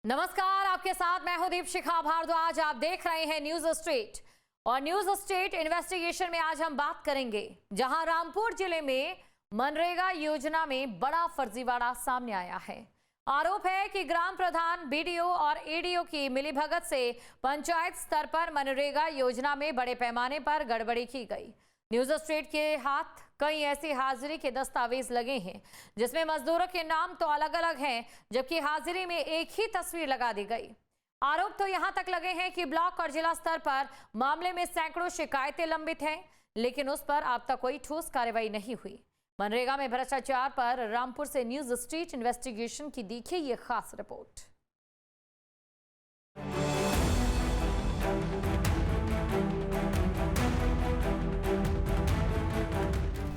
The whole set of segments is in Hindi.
नमस्कार, आपके साथ मैं हूं दीपशिखा भारद्वाज। आप देख रहे हैं न्यूज स्ट्रीट और न्यूज स्ट्रीट इन्वेस्टिगेशन में आज हम बात करेंगे जहां रामपुर जिले में मनरेगा योजना में बड़ा फर्जीवाड़ा सामने आया है। आरोप है कि ग्राम प्रधान, बीडीओ और एडीओ की मिलीभगत से पंचायत स्तर पर मनरेगा योजना में बड़े पैमाने पर गड़बड़ी की गई। न्यूज स्ट्रीट के हाथ कई ऐसी हाजिरी के दस्तावेज लगे हैं जिसमें मजदूरों के नाम तो अलग अलग हैं, जबकि हाजिरी में एक ही तस्वीर लगा दी गई। आरोप तो यहां तक लगे हैं कि ब्लॉक और जिला स्तर पर मामले में सैकड़ों शिकायतें लंबित हैं, लेकिन उस पर अब तक कोई ठोस कार्रवाई नहीं हुई। मनरेगा में भ्रष्टाचार पर रामपुर से न्यूज स्ट्रीट इन्वेस्टिगेशन की देखिए ये खास रिपोर्ट।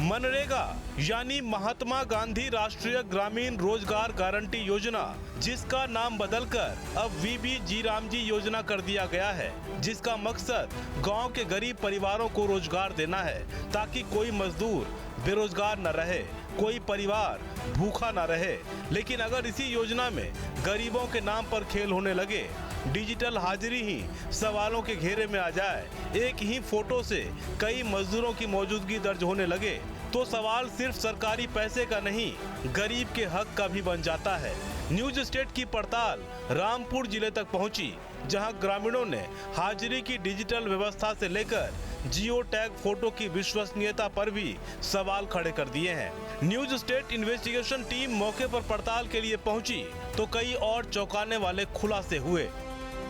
मनरेगा यानी महात्मा गांधी राष्ट्रीय ग्रामीण रोजगार गारंटी योजना, जिसका नाम बदलकर अब वीबी जी रामजी योजना कर दिया गया है, जिसका मकसद गांव के गरीब परिवारों को रोजगार देना है ताकि कोई मजदूर बेरोजगार न रहे, कोई परिवार भूखा न रहे। लेकिन अगर इसी योजना में गरीबों के नाम पर खेल होने लगे, डिजिटल हाजिरी ही सवालों के घेरे में आ जाए, एक ही फोटो से कई मजदूरों की मौजूदगी दर्ज होने लगे, तो सवाल सिर्फ सरकारी पैसे का नहीं, गरीब के हक का भी बन जाता है। न्यूज स्टेट की पड़ताल रामपुर जिले तक पहुंची, जहां ग्रामीणों ने हाजिरी की डिजिटल व्यवस्था से लेकर जियो टैग फोटो की विश्वसनीयता पर भी सवाल खड़े कर दिए हैं। न्यूज स्टेट इन्वेस्टिगेशन टीम मौके पर पड़ताल के लिए पहुंची तो कई और चौंकाने वाले खुलासे हुए।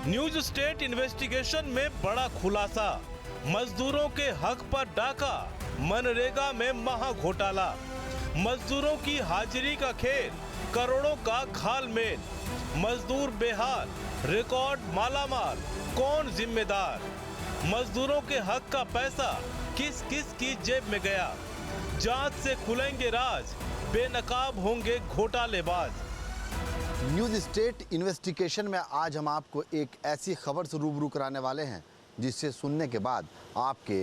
न्यूज स्टेट इन्वेस्टिगेशन में बड़ा खुलासा, मजदूरों के हक पर डाका, मनरेगा में महा घोटाला, मजदूरों की हाजिरी का खेल, करोड़ों का घालमेल, मजदूर बेहाल, रिकॉर्ड मालामाल, कौन जिम्मेदार, मजदूरों के हक का पैसा किस किस की जेब में गया, जांच से खुलेंगे राज, बेनकाब होंगे घोटालेबाज। न्यूज स्टेट इन्वेस्टिगेशन में आज हम आपको एक ऐसी खबर से रूबरू कराने वाले हैं जिससे सुनने के बाद आपके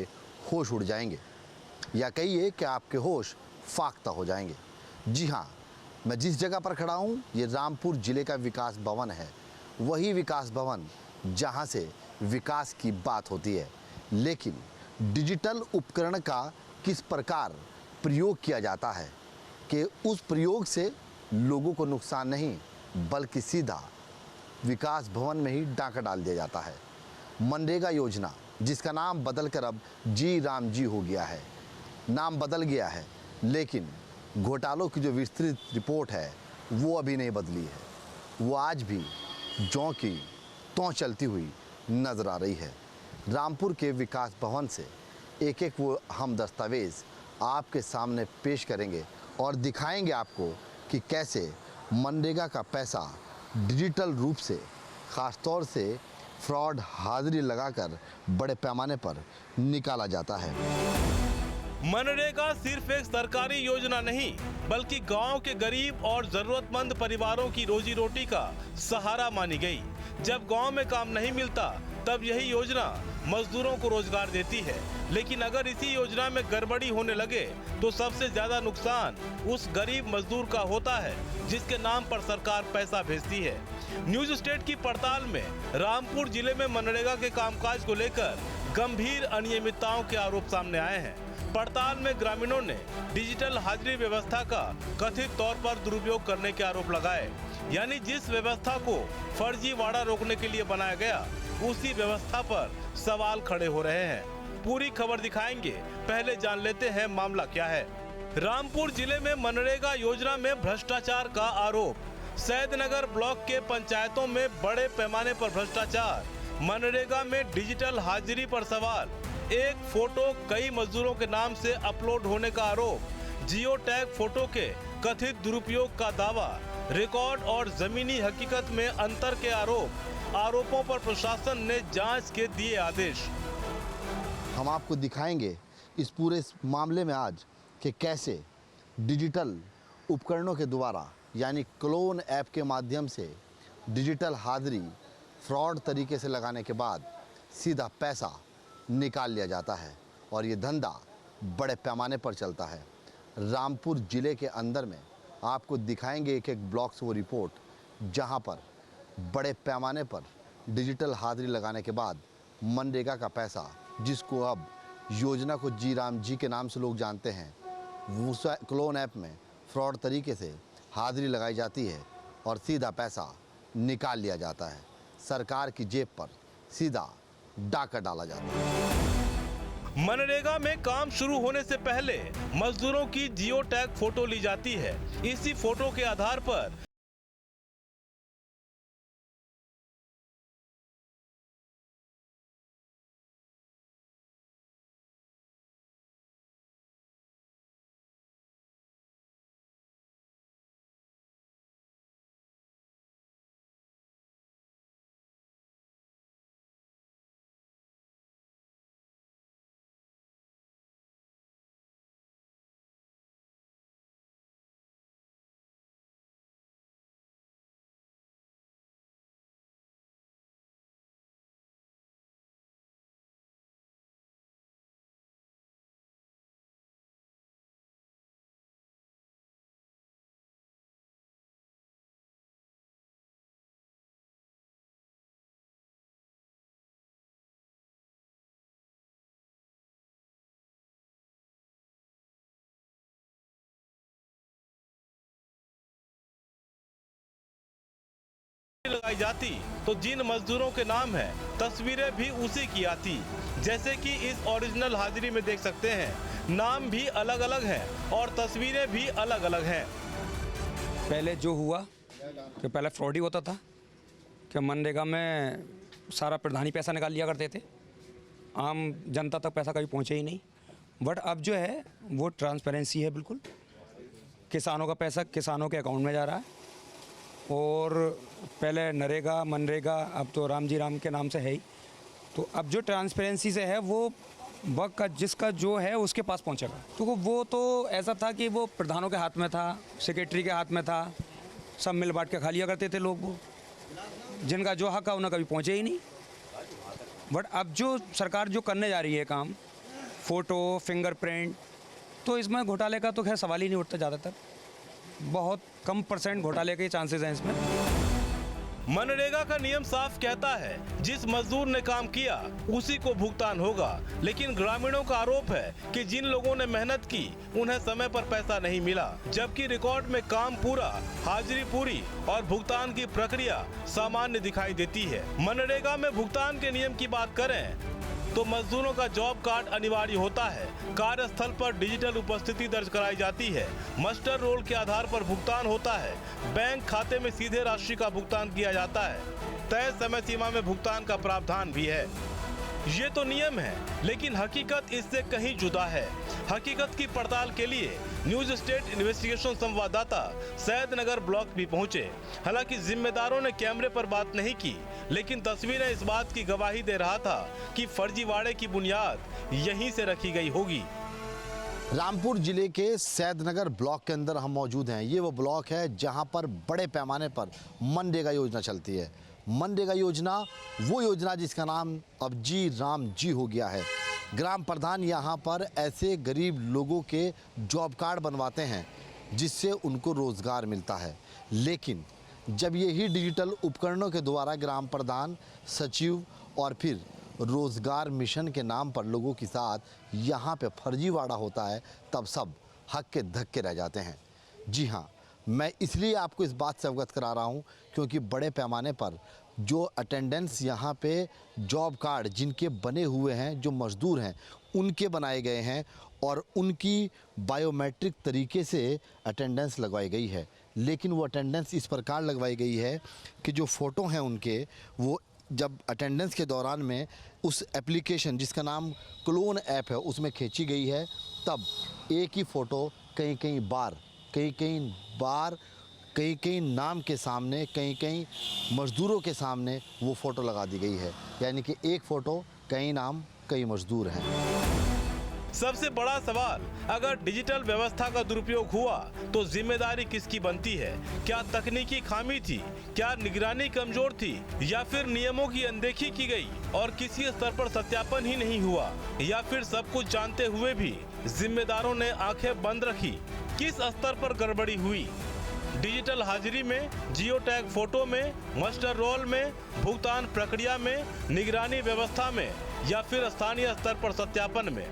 होश उड़ जाएंगे, या कहिए कि आपके होश फाख्ता हो जाएंगे। जी हाँ, मैं जिस जगह पर खड़ा हूँ ये रामपुर जिले का विकास भवन है, वही विकास भवन जहाँ से विकास की बात होती है। लेकिन डिजिटल उपकरण का किस प्रकार प्रयोग किया जाता है कि उस प्रयोग से लोगों को नुकसान नहीं बल्कि सीधा विकास भवन में ही डाका डाल दिया जाता है। मनरेगा योजना, जिसका नाम बदलकर अब जी राम जी हो गया है, नाम बदल गया है, लेकिन घोटालों की जो विस्तृत रिपोर्ट है वो अभी नहीं बदली है। वो आज भी ज्यों की त्यों चलती हुई नजर आ रही है। रामपुर के विकास भवन से एक एक वो हम दस्तावेज आपके सामने पेश करेंगे और दिखाएंगे आपको कि कैसे मनरेगा का पैसा डिजिटल रूप से, ख़ासतौर से फ्रॉड हाजिरी लगाकर बड़े पैमाने पर निकाला जाता है। मनरेगा सिर्फ एक सरकारी योजना नहीं बल्कि गांव के गरीब और जरूरतमंद परिवारों की रोजी रोटी का सहारा मानी गई। जब गांव में काम नहीं मिलता तब यही योजना मजदूरों को रोजगार देती है, लेकिन अगर इसी योजना में गड़बड़ी होने लगे तो सबसे ज्यादा नुकसान उस गरीब मजदूर का होता है जिसके नाम पर सरकार पैसा भेजती है। न्यूज स्टेट की पड़ताल में रामपुर जिले में मनरेगा के कामकाज को लेकर गंभीर अनियमितताओं के आरोप सामने आए हैं। पड़ताल में ग्रामीणों ने डिजिटल हाजिरी व्यवस्था का कथित तौर पर दुरुपयोग करने के आरोप लगाए, यानी जिस व्यवस्था को फर्जीवाड़ा रोकने के लिए बनाया गया उसी व्यवस्था पर सवाल खड़े हो रहे हैं। पूरी खबर दिखाएंगे, पहले जान लेते हैं मामला क्या है। रामपुर जिले में मनरेगा योजना में भ्रष्टाचार का आरोप। सैदनगर ब्लॉक के पंचायतों में बड़े पैमाने पर भ्रष्टाचार। मनरेगा में डिजिटल हाजिरी पर सवाल। एक फोटो कई मजदूरों के नाम से अपलोड होने का आरोप। जियो टैग फोटो के कथित दुरुपयोग का दावा। रिकॉर्ड और जमीनी हकीकत में अंतर के आरोप। आरोपों पर प्रशासन ने जांच के दिए आदेश। हम आपको दिखाएंगे इस पूरे मामले में आज कि कैसे डिजिटल उपकरणों के द्वारा यानी क्लोन ऐप के माध्यम से डिजिटल हाजिरी फ्रॉड तरीके से लगाने के बाद सीधा पैसा निकाल लिया जाता है और ये धंधा बड़े पैमाने पर चलता है। रामपुर ज़िले के अंदर में आपको दिखाएंगे एक एक ब्लॉक से वो रिपोर्ट, जहां पर बड़े पैमाने पर डिजिटल हाजिरी लगाने के बाद मनरेगा का पैसा, जिसको अब योजना को जी राम जी के नाम से लोग जानते हैं, वो क्लोन ऐप में फ्रॉड तरीके से हाजिरी लगाई जाती है और सीधा पैसा निकाल लिया जाता है। सरकार की जेब पर सीधा डाका डाला जाता है। मनरेगा में काम शुरू होने से पहले मजदूरों की जियो टैग फोटो ली जाती है। इसी फोटो के आधार पर लगाई जाती तो जिन मजदूरों के नाम है तस्वीरें भी उसी की आती। जैसे कि इस ओरिजिनल हाजिरी में देख सकते हैं, नाम भी अलग अलग हैं और तस्वीरें भी अलग अलग हैं। पहले जो हुआ कि पहले फ्रॉड ही होता था कि मनरेगा में सारा प्रधान ही पैसा निकाल लिया करते थे, आम जनता तक पैसा कभी पहुंचे ही नहीं। बट अब जो है वो ट्रांसपेरेंसी है, बिल्कुल किसानों का पैसा किसानों के अकाउंट में जा रहा है। और पहले नरेगा मनरेगा, अब तो राम जी राम के नाम से है ही। तो अब जो ट्रांसपेरेंसी से है वो वक्त का जिसका जो है उसके पास पहुंचेगा। तो वो तो ऐसा था कि वो प्रधानों के हाथ में था, सेक्रेटरी के हाथ में था, सब मिल बांट के खा लिया करते थे लोग। वो जिनका जो हक है उन्हें कभी पहुंचे ही नहीं। बट अब जो सरकार जो करने जा रही है काम, फ़ोटो फिंगरप्रिंट, तो इसमें घोटाले का तो खैर सवाल ही नहीं उठता। ज़्यादातर बहुत कम % घोटाले के चांसेस हैं इसमें। मनरेगा का नियम साफ कहता है जिस मजदूर ने काम किया उसी को भुगतान होगा, लेकिन ग्रामीणों का आरोप है कि जिन लोगों ने मेहनत की उन्हें समय पर पैसा नहीं मिला, जबकि रिकॉर्ड में काम पूरा, हाजिरी पूरी और भुगतान की प्रक्रिया सामान्य दिखाई देती है। मनरेगा में भुगतान के नियम की बात करें तो मजदूरों का जॉब कार्ड अनिवार्य होता है। कार्यस्थल पर डिजिटल उपस्थिति दर्ज कराई जाती है। मस्टर रोल के आधार पर भुगतान होता है। बैंक खाते में सीधे राशि का भुगतान किया जाता है। तय समय सीमा में भुगतान का प्रावधान भी है। ये तो नियम है, लेकिन हकीकत इससे कहीं जुदा है। हकीकत की पड़ताल के लिए न्यूज स्टेट इन्वेस्टिगेशन संवाददाता सैदनगर ब्लॉक भी पहुंचे। हालांकि जिम्मेदारों ने कैमरे पर बात नहीं की, लेकिन तस्वीरें इस बात की गवाही दे रहा था कि फर्जीवाड़े की बुनियाद यहीं से रखी गई होगी। रामपुर जिले के सैदनगर ब्लॉक के अंदर हम मौजूद हैं। ये वो ब्लॉक है जहां पर बड़े पैमाने पर मनरेगा योजना चलती है। मनरेगा योजना वो योजना जिसका नाम अब जी राम जी हो गया है। ग्राम प्रधान यहाँ पर ऐसे गरीब लोगों के जॉब कार्ड बनवाते हैं जिससे उनको रोज़गार मिलता है। लेकिन जब यही डिजिटल उपकरणों के द्वारा ग्राम प्रधान, सचिव और फिर रोज़गार मिशन के नाम पर लोगों के साथ यहाँ पे फर्जीवाड़ा होता है, तब सब हक के धक्के रह जाते हैं। जी हाँ, मैं इसलिए आपको इस बात से अवगत करा रहा हूँ क्योंकि बड़े पैमाने पर जो अटेंडेंस यहाँ पे जॉब कार्ड जिनके बने हुए हैं, जो मज़दूर हैं उनके बनाए गए हैं और उनकी बायोमेट्रिक तरीके से अटेंडेंस लगवाई गई है। लेकिन वो अटेंडेंस इस प्रकार लगवाई गई है कि जो फ़ोटो हैं उनके, वो जब अटेंडेंस के दौरान में उस एप्लीकेशन जिसका नाम क्लोन ऐप है उसमें खींची गई है, तब एक ही फ़ोटो कई कई नाम के सामने, कई मज़दूरों के सामने वो फ़ोटो लगा दी गई है। यानी कि एक फ़ोटो कई नाम कई मज़दूर हैं। सबसे बड़ा सवाल, अगर डिजिटल व्यवस्था का दुरुपयोग हुआ तो जिम्मेदारी किसकी बनती है? क्या तकनीकी खामी थी? क्या निगरानी कमजोर थी? या फिर नियमों की अनदेखी की गई और किसी स्तर पर सत्यापन ही नहीं हुआ? या फिर सब कुछ जानते हुए भी जिम्मेदारों ने आंखें बंद रखी? किस स्तर पर गड़बड़ी हुई? डिजिटल हाजिरी में, जियो टैग फोटो में, मास्टर रोल में, भुगतान प्रक्रिया में, निगरानी व्यवस्था में या फिर स्थानीय स्तर पर सत्यापन में।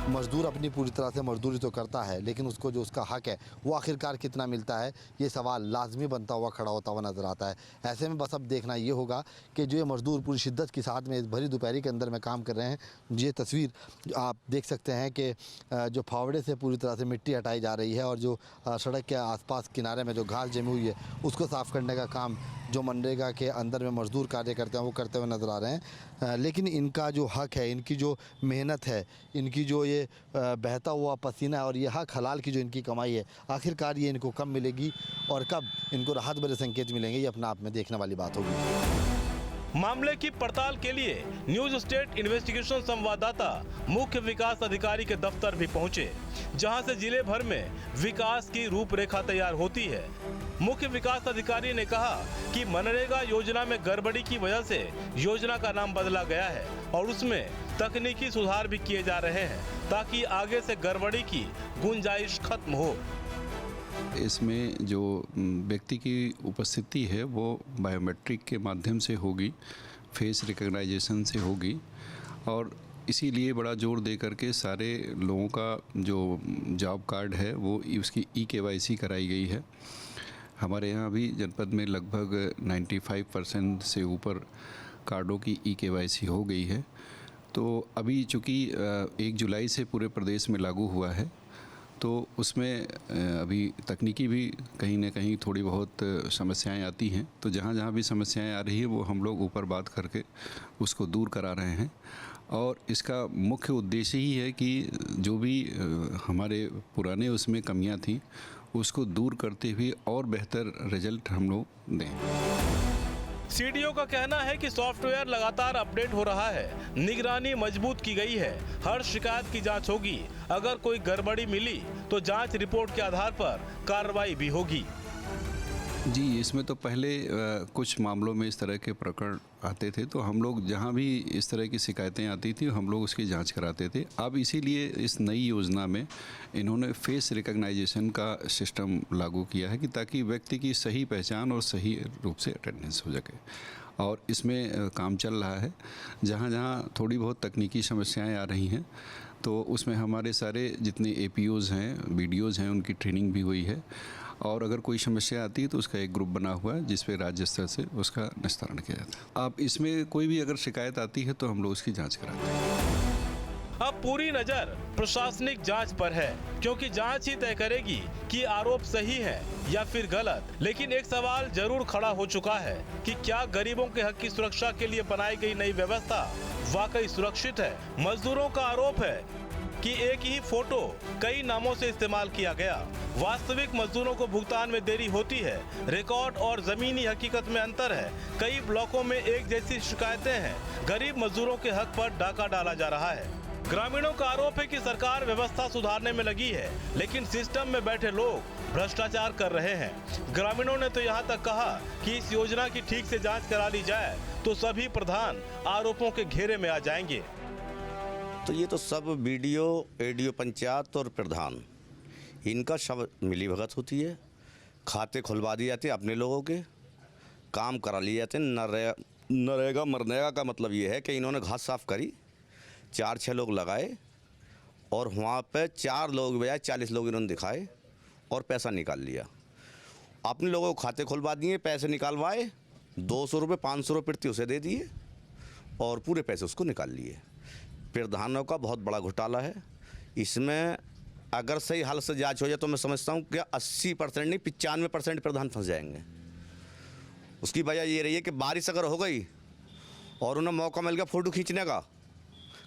मजदूर अपनी पूरी तरह से मजदूरी तो करता है, लेकिन उसको जो उसका हक है वो आखिरकार कितना मिलता है, ये सवाल लाजमी बनता हुआ खड़ा होता हुआ नजर आता है। ऐसे में बस अब देखना ये होगा कि जो ये मजदूर पूरी शिद्दत के साथ में इस भरी दोपहरी के अंदर में काम कर रहे हैं, ये तस्वीर आप देख सकते हैं कि जो फावड़े से पूरी तरह से मिट्टी हटाई जा रही है और जो सड़क के आसपास किनारे में जो घास जमी हुई है उसको साफ़ करने का काम जो मनरेगा के अंदर में मजदूर कार्य करते हैं वो करते हुए नज़र आ रहे हैं। लेकिन इनका जो हक है, इनकी जो मेहनत है, इनकी जो ये बहता हुआ पसीना है और ये हक हलाल की जो इनकी कमाई है, आखिरकार ये इनको कब मिलेगी और कब इनको राहत भरे संकेत मिलेंगे, ये अपने आप में देखने वाली बात होगी। मामले की पड़ताल के लिए न्यूज स्टेट इन्वेस्टिगेशन संवाददाता मुख्य विकास अधिकारी के दफ्तर भी पहुंचे, जहां से जिले भर में विकास की रूपरेखा तैयार होती है। मुख्य विकास अधिकारी ने कहा कि मनरेगा योजना में गड़बड़ी की वजह से योजना का नाम बदला गया है और उसमें तकनीकी सुधार भी किए जा रहे हैं ताकि आगे से गड़बड़ी की गुंजाइश खत्म हो। इसमें जो व्यक्ति की उपस्थिति है वो बायोमेट्रिक के माध्यम से होगी, फेस रिकग्नाइजेशन से होगी और इसीलिए बड़ा जोर दे करके सारे लोगों का जो जॉब कार्ड है वो उसकी ई-KYC कराई गई है। हमारे यहाँ भी जनपद में लगभग 95% से ऊपर कार्डों की ई-KYC हो गई है। तो अभी चूँकि 1 जुलाई से पूरे प्रदेश में लागू हुआ है तो उसमें अभी तकनीकी भी कहीं ना कहीं थोड़ी बहुत समस्याएं आती हैं, तो जहाँ जहाँ भी समस्याएं आ रही है वो हम लोग ऊपर बात करके उसको दूर करा रहे हैं। और इसका मुख्य उद्देश्य ही है कि जो भी हमारे पुराने उसमें कमियां थी उसको दूर करते हुए और बेहतर रिजल्ट हम लोग दें। सीडीओ का कहना है कि सॉफ्टवेयर लगातार अपडेट हो रहा है, निगरानी मजबूत की गई है, हर शिकायत की जांच होगी, अगर कोई गड़बड़ी मिली तो जांच रिपोर्ट के आधार पर कार्रवाई भी होगी। जी, इसमें तो पहले कुछ मामलों में इस तरह के प्रकरण आते थे तो हम लोग जहाँ भी इस तरह की शिकायतें आती थी हम लोग उसकी जांच कराते थे। अब इसीलिए इस नई योजना में इन्होंने फेस रिकग्नाइजेशन का सिस्टम लागू किया है कि ताकि व्यक्ति की सही पहचान और सही रूप से अटेंडेंस हो सके और इसमें काम चल रहा है। जहाँ जहाँ थोड़ी बहुत तकनीकी समस्याएँ आ रही हैं तो उसमें हमारे सारे जितने APOs हैं, BDOs हैं, उनकी ट्रेनिंग भी हुई है और अगर कोई समस्या आती है तो उसका एक ग्रुप बना हुआ है जिस पे राज्य स्तर से उसका निस्तारण किया जाता है। अब इसमें कोई भी अगर शिकायत आती है तो हम लोग उसकी जांच कराते हैं। अब पूरी नजर प्रशासनिक जांच पर है क्योंकि जांच ही तय करेगी कि आरोप सही है या फिर गलत। लेकिन एक सवाल जरूर खड़ा हो चुका है कि क्या गरीबों के हक की सुरक्षा के लिए बनाई गई नई व्यवस्था वाकई सुरक्षित है। मजदूरों का आरोप है कि एक ही फोटो कई नामों से इस्तेमाल किया गया, वास्तविक मजदूरों को भुगतान में देरी होती है, रिकॉर्ड और जमीनी हकीकत में अंतर है, कई ब्लॉकों में एक जैसी शिकायतें हैं, गरीब मजदूरों के हक पर डाका डाला जा रहा है। ग्रामीणों का आरोप है कि सरकार व्यवस्था सुधारने में लगी है लेकिन सिस्टम में बैठे लोग भ्रष्टाचार कर रहे हैं। ग्रामीणों ने तो यहाँ तक कहा कि इस योजना की ठीक से जांच करा ली जाए तो सभी प्रधान आरोपों के घेरे में आ जाएंगे। तो ये तो सब BDO, ADO पंचायत और प्रधान, इनका सब मिली भगत होती है। खाते खुलवा दिए जाते अपने लोगों के, काम करा लिए जाते। नरेगा मरनेगा का मतलब ये है कि इन्होंने घास साफ करी, 4-6 लोग लगाए और वहाँ पे 4 लोग बजाय 40 लोग इन्होंने दिखाए और पैसा निकाल लिया। अपने लोगों को खाते खुलवा दिए, पैसे निकालवाए, 200 रुपये 500 रुपये प्रति उसे दे दिए और पूरे पैसे उसको निकाल लिए। प्रधानों का बहुत बड़ा घोटाला है। इसमें अगर सही हाल से जांच हो जाए तो मैं समझता हूँ कि 80% नहीं 95% प्रधान फंस जाएंगे। उसकी वजह ये रही है कि बारिश अगर हो गई और उन्हें मौका मिल गया फ़ोटो खींचने का,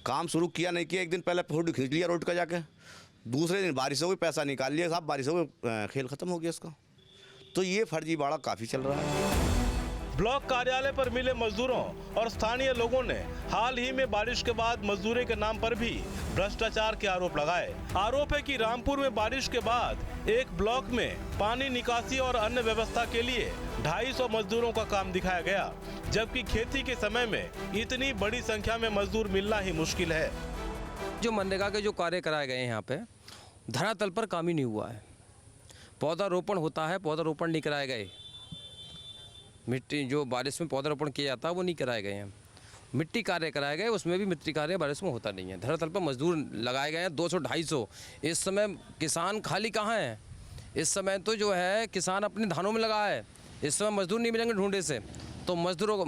काम शुरू किया नहीं किया, एक दिन पहले फ़ोटो खींच लिया रोड का जाके, दूसरे दिन बारिश हो गई, पैसा निकाल लिया, साहब बारिश हो गई, खेल ख़त्म हो गया इसका। तो ये फर्जीवाड़ा काफ़ी चल रहा है। ब्लॉक कार्यालय पर मिले मजदूरों और स्थानीय लोगों ने हाल ही में बारिश के बाद मजदूरी के नाम पर भी भ्रष्टाचार के आरोप लगाए। आरोप है कि रामपुर में बारिश के बाद एक ब्लॉक में पानी निकासी और अन्य व्यवस्था के लिए 250 मजदूरों का काम दिखाया गया, जबकि खेती के समय में इतनी बड़ी संख्या में मजदूर मिलना ही मुश्किल है। जो मनरेगा के जो कार्य कराए गए हैं यहाँ पे धरातल पर काम ही नहीं हुआ है। पौधारोपण होता है, पौधारोपण नहीं कराए गए। मिट्टी जो बारिश में पौधारोपण किया जाता है वो नहीं कराए गए हैं। मिट्टी कार्य कराए गए, उसमें भी मिट्टी कार्य बारिश में होता नहीं है। धरातल पर मजदूर लगाए गए हैं 200-250। इस समय किसान खाली कहाँ है? इस समय तो जो है किसान अपने धानों में लगा है। इस समय मजदूर नहीं मिलेंगे ढूंढे से, तो मजदूरों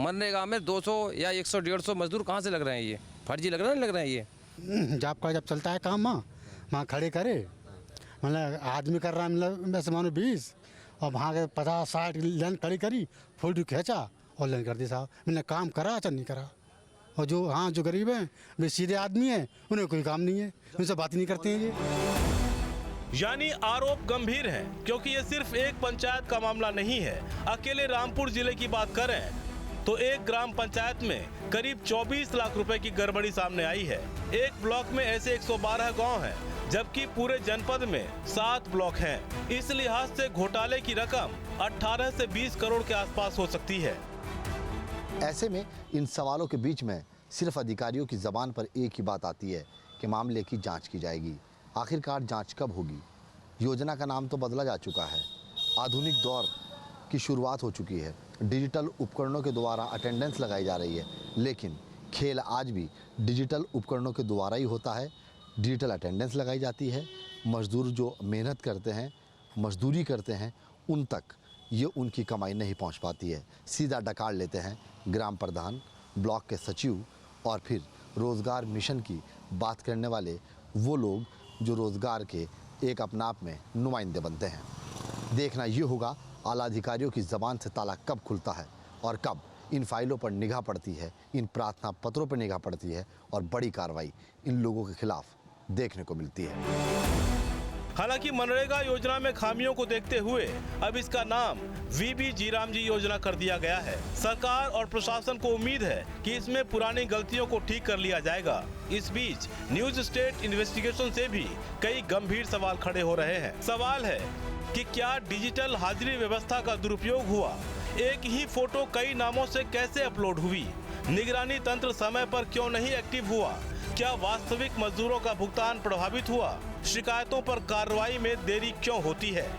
मनरेगा में 200 या 100-150 मजदूर कहाँ से लग रहे हैं? ये फर्जी लग रहा है, नहीं लग रहे हैं ये? जॉब का जब चलता है काम वहाँ खड़े करे, मतलब आदमी कर रहा है, मतलब वैसे मानो 20 और वहाँ के 50-60 लाइन खड़ी करी, फोटो खींचा और लाइन कर दी साहब। मैंने काम करा अच्छा नहीं करा। और जो गरीब हैं वे सीधे आदमी हैं, उन्हें कोई काम नहीं है, उनसे बात ही नहीं करते हैं ये। यानी आरोप गंभीर है, क्योंकि ये सिर्फ एक पंचायत का मामला नहीं है। अकेले रामपुर जिले की बात करें तो एक ग्राम पंचायत में करीब 24 लाख रुपए की गड़बड़ी सामने आई है। एक ब्लॉक में ऐसे 112 गांव हैं, जबकि पूरे जनपद में 7 ब्लॉक हैं। इस लिहाज से घोटाले की रकम 18 से 20 करोड़ के आसपास हो सकती है। ऐसे में इन सवालों के बीच में सिर्फ अधिकारियों की जबान पर एक ही बात आती है कि मामले की जांच की जाएगी। आखिरकार जांच कब होगी? योजना का नाम तो बदला जा चुका है, आधुनिक दौर की शुरुआत हो चुकी है, डिजिटल उपकरणों के द्वारा अटेंडेंस लगाई जा रही है, लेकिन खेल आज भी डिजिटल उपकरणों के द्वारा ही होता है। डिजिटल अटेंडेंस लगाई जाती है, मजदूर जो मेहनत करते हैं, मजदूरी करते हैं, उन तक ये उनकी कमाई नहीं पहुंच पाती है। सीधा डकार लेते हैं ग्राम प्रधान, ब्लॉक के सचिव और फिर रोज़गार मिशन की बात करने वाले वो लोग जो रोज़गार के एक अपने आप में नुमाइंदे बनते हैं। देखना ये होगा आला अधिकारियों की ज़बान से ताला कब खुलता है और कब इन फाइलों पर निगाह पड़ती है, इन प्रार्थना पत्रों पर निगाह पड़ती है और बड़ी कार्रवाई इन लोगों के खिलाफ देखने को मिलती है। हालांकि मनरेगा योजना में खामियों को देखते हुए अब इसका नाम वीबी जीराम जी योजना कर दिया गया है। सरकार और प्रशासन को उम्मीद है कि इसमें पुरानी गलतियों को ठीक कर लिया जाएगा। इस बीच न्यूज स्टेट इन्वेस्टिगेशन से भी कई गंभीर सवाल खड़े हो रहे हैं। सवाल है कि क्या डिजिटल हाजिरी व्यवस्था का दुरुपयोग हुआ? एक ही फोटो कई नामों से कैसे अपलोड हुई? निगरानी तंत्र समय पर क्यों नहीं एक्टिव हुआ? क्या वास्तविक मजदूरों का भुगतान प्रभावित हुआ? शिकायतों पर कार्रवाई में देरी क्यों होती है?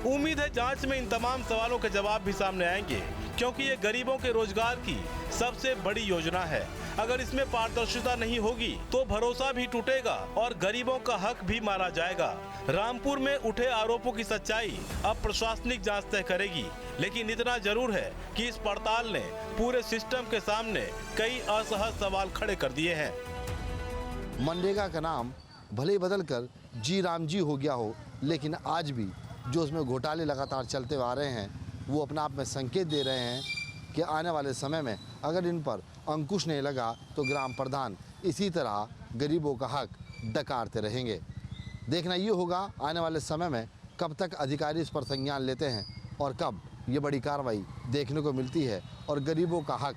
उम्मीद है जांच में इन तमाम सवालों के जवाब भी सामने आएंगे, क्योंकि ये गरीबों के रोजगार की सबसे बड़ी योजना है। अगर इसमें पारदर्शिता नहीं होगी तो भरोसा भी टूटेगा और गरीबों का हक भी मारा जाएगा। रामपुर में उठे आरोपों की सच्चाई अब प्रशासनिक जांच तय करेगी, लेकिन इतना जरूर है कि इस पड़ताल ने पूरे सिस्टम के सामने कई असहज सवाल खड़े कर दिए हैं। मनरेगा का नाम भले ही बदल कर जी राम जी हो गया हो, लेकिन आज भी जो उसमें घोटाले लगातार चलते आ रहे हैं वो अपने आप में संकेत दे रहे हैं कि आने वाले समय में अगर इन पर अंकुश नहीं लगा तो ग्राम प्रधान इसी तरह गरीबों का हक डकारते रहेंगे। देखना ये होगा आने वाले समय में कब तक अधिकारी इस पर संज्ञान लेते हैं और कब ये बड़ी कार्रवाई देखने को मिलती है और गरीबों का हक,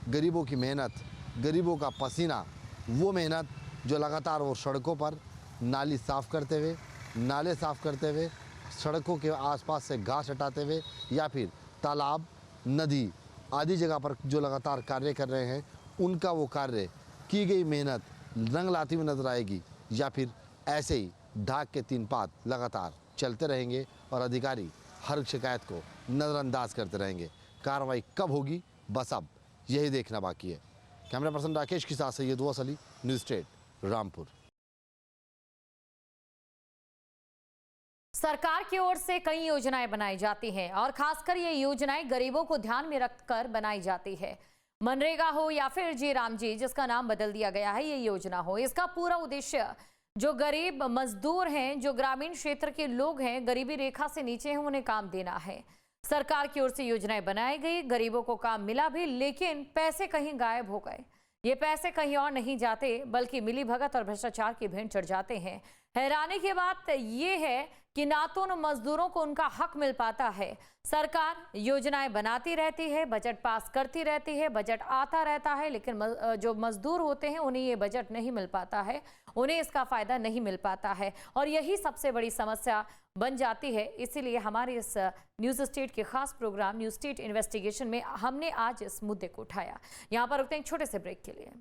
गरीबों की मेहनत, गरीबों का पसीना, वो मेहनत जो लगातार वो सड़कों पर नाली साफ़ करते हुए, नाले साफ़ करते हुए, सड़कों के आसपास से घास हटाते हुए या फिर तालाब, नदी आदि जगह पर जो लगातार कार्य कर रहे हैं, उनका वो कार्य, की गई मेहनत रंग लाती हुई नजर आएगी या फिर ऐसे ही ढाक के 3 पात लगातार चलते रहेंगे और अधिकारी हर शिकायत को नज़रअंदाज करते रहेंगे। कार्रवाई कब होगी बस अब यही देखना बाकी है। कैमरा पर्सन राकेश के साथ सैयद वस अली, न्यूज़ स्टेट रामपुर। सरकार की ओर से कई योजनाएं बनाई जाती हैं और खासकर ये योजनाएं गरीबों को ध्यान में रखकर बनाई जाती है। मनरेगा हो या फिर जी राम जी, जिसका नाम बदल दिया गया है, ये योजना हो, इसका पूरा उद्देश्य जो गरीब मजदूर हैं, जो ग्रामीण क्षेत्र के लोग हैं, गरीबी रेखा से नीचे हैं, उन्हें काम देना है। सरकार की ओर से योजनाएं बनाई गई, गरीबों को काम मिला भी, लेकिन पैसे कहीं गायब हो गए। ये पैसे कहीं और नहीं जाते बल्कि मिलीभगत और भ्रष्टाचार की भेंट चढ़ जाते हैं। हैरानी की बात ये है कि ना तो उन मजदूरों को उनका हक मिल पाता है। सरकार योजनाएं बनाती रहती है, बजट पास करती रहती है, बजट आता रहता है, लेकिन जो मजदूर होते हैं उन्हें ये बजट नहीं मिल पाता है, उन्हें इसका फायदा नहीं मिल पाता है और यही सबसे बड़ी समस्या बन जाती है। इसीलिए हमारे इस न्यूज़ स्टेट के खास प्रोग्राम न्यूज़ स्टेट इन्वेस्टिगेशन में हमने आज इस मुद्दे को उठाया। यहाँ पर रुकते हैं एक छोटे से ब्रेक के लिए।